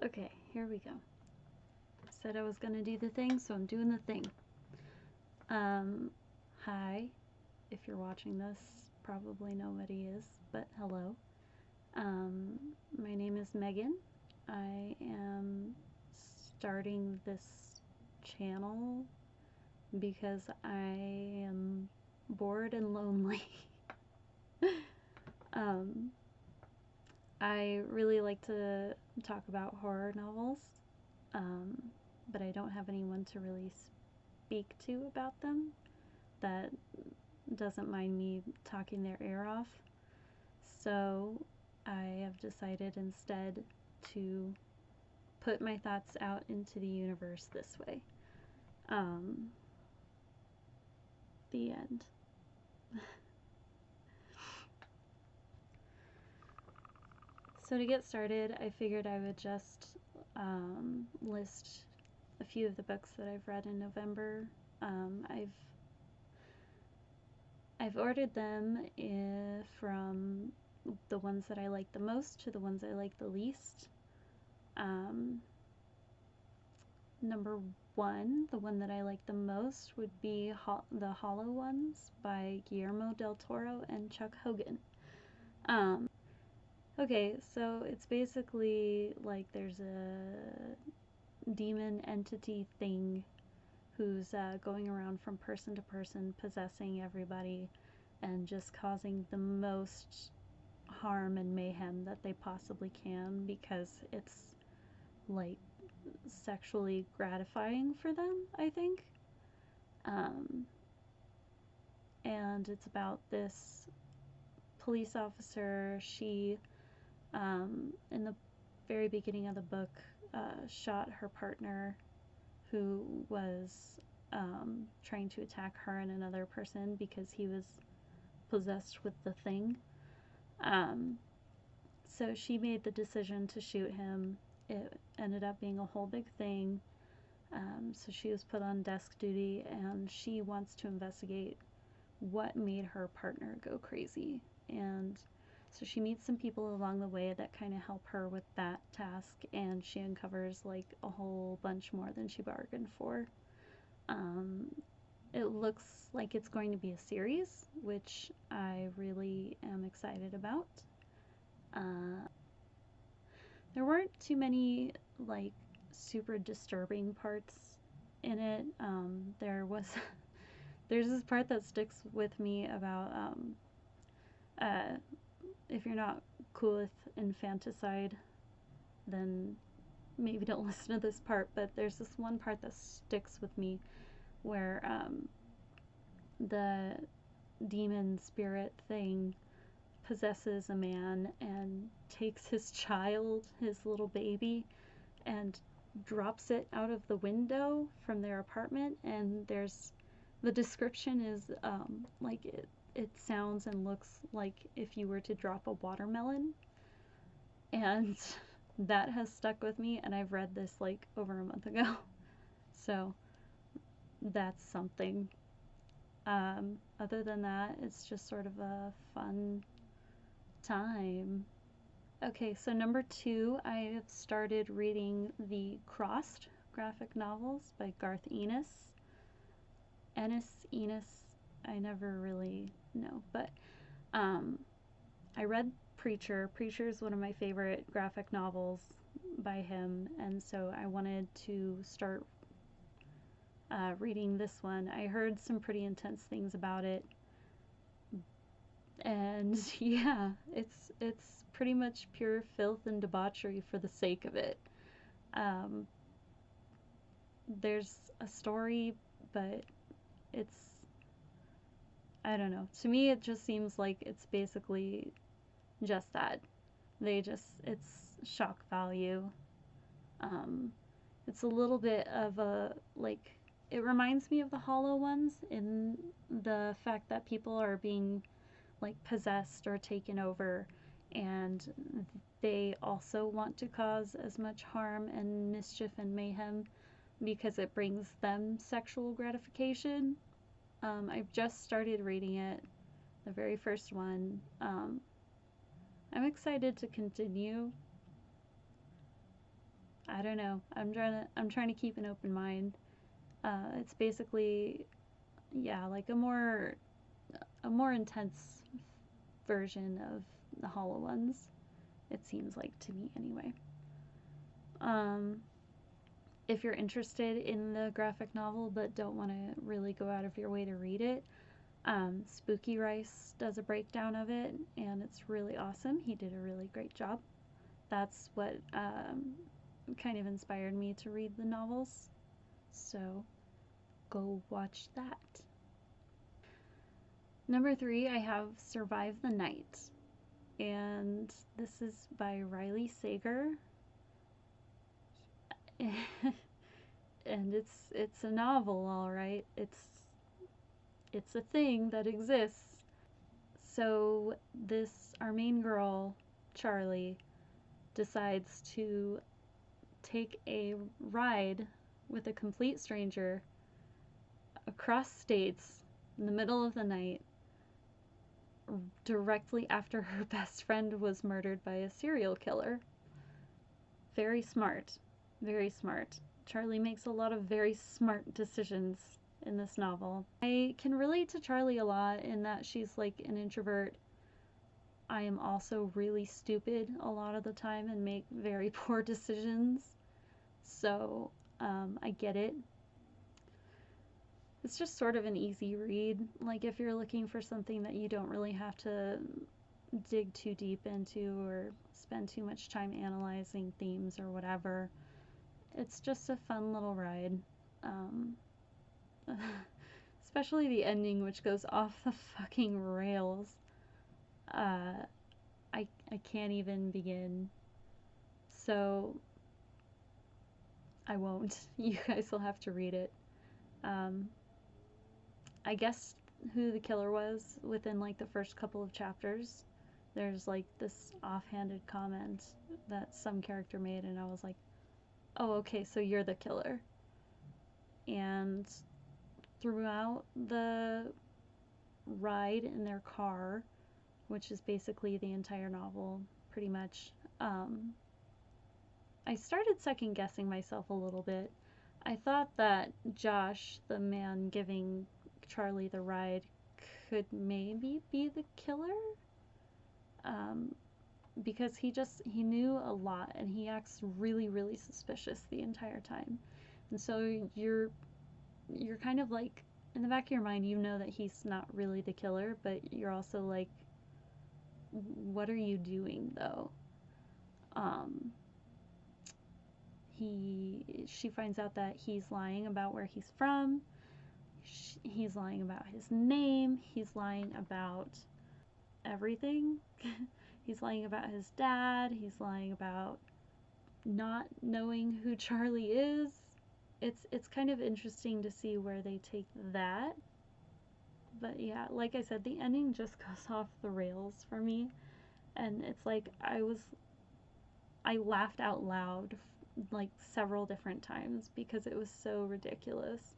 Okay, here we go. Said I was gonna do the thing, so I'm doing the thing. Um, Hi, if you're watching this, probably nobody is, but hello. My name is Megan. I am starting this channel because I am bored and lonely. um, I really like to talk about horror novels, um, but I don't have anyone to really speak to about them that doesn't mind me talking their ear off. So I have decided instead to put my thoughts out into the universe this way. Um, the end. So to get started, I figured I would just list a few of the books that I've read in November. I've ordered them from the ones that I like the most to the ones I like the least. Number one, the one that I like the most would be The Hollow Ones by Guillermo del Toro and Chuck Hogan. Okay, so it's basically like there's a demon entity thing who's going around from person to person, possessing everybody and just causing the most harm and mayhem that they possibly can because it's like sexually gratifying for them, I think. Um, and it's about this police officer. She, in the very beginning of the book, shot her partner who was trying to attack her and another person because he was possessed with the thing. Um, so she made the decision to shoot him. It ended up being a whole big thing. So she was put on desk duty and she wants to investigate what made her partner go crazy. And so she meets some people along the way that kind of help her with that task, and she uncovers like a whole bunch more than she bargained for. Um, it looks like it's going to be a series, which I really am excited about. Uh, there weren't too many like super disturbing parts in it. There's this part that sticks with me about uh, if you're not cool with infanticide, then maybe don't listen to this part. But there's this one part that sticks with me where the demon spirit thing possesses a man and takes his child, his little baby, and drops it out of the window from their apartment. And the description is like it sounds and looks like if you were to drop a watermelon. And that has stuck with me, and I've read this like over a month ago. So that's something. Other than that, it's just sort of a fun time. Okay, so number two, I have started reading the Crossed graphic novels by Garth Ennis. Ennis, I never really know, but um, I read Preacher. Preacher is one of my favorite graphic novels by him, and so I wanted to start reading this one. I heard some pretty intense things about it, and yeah, it's pretty much pure filth and debauchery for the sake of it. Um, there's a story, but it's, I don't know. To me, it just seems like it's basically just that. It's shock value. Um, it's a little bit of a, like, it reminds me of the Hollow Ones in the fact that people are being, like, possessed or taken over, and they also want to cause as much harm and mischief and mayhem because it brings them sexual gratification. I've just started reading it, the very first one. I'm excited to continue. I don't know. I'm trying to keep an open mind. It's basically, yeah, like a more intense version of the Hollow Ones. It seems like to me anyway. Um, if you're interested in the graphic novel but don't want to really go out of your way to read it, Spooky Rice does a breakdown of it, and it's really awesome. He did a really great job. That's what kind of inspired me to read the novels. So go watch that. Number 3, I have Survive the Night, and this is by Riley Sager. And it's a novel, all right. It's a thing that exists. So this our main girl, Charlie, decides to take a ride with a complete stranger across states in the middle of the night directly after her best friend was murdered by a serial killer. Very smart. Very smart. Charlie makes a lot of very smart decisions in this novel. I can relate to Charlie a lot in that she's like an introvert. I am also really stupid a lot of the time and make very poor decisions. So I get it. It's just sort of an easy read. Like if you're looking for something that you don't really have to dig too deep into or spend too much time analyzing themes or whatever, it's just a fun little ride. Um, especially the ending, which goes off the fucking rails. Uh, I can't even begin. So I won't. You guys will have to read it. Um, I guessed who the killer was within like the first couple of chapters. There's like this offhanded comment that some character made, and I was like, oh, okay, so you're the killer. And throughout the ride in their car, which is basically the entire novel, pretty much, I started second guessing myself a little bit. I thought that Josh, the man giving Charlie the ride, could maybe be the killer. Um, because he knew a lot and he acts really, really suspicious the entire time. And so you're kind of like in the back of your mind, you know that he's not really the killer, but you're also like, what are you doing though? Um, she finds out that he's lying about where he's from. He's lying about his name. He's lying about everything. He's lying about his dad. He's lying about not knowing who Charlie is. It's kind of interesting to see where they take that. But yeah, like I said, the ending just goes off the rails for me, and it's like I laughed out loud like several different times because it was so ridiculous.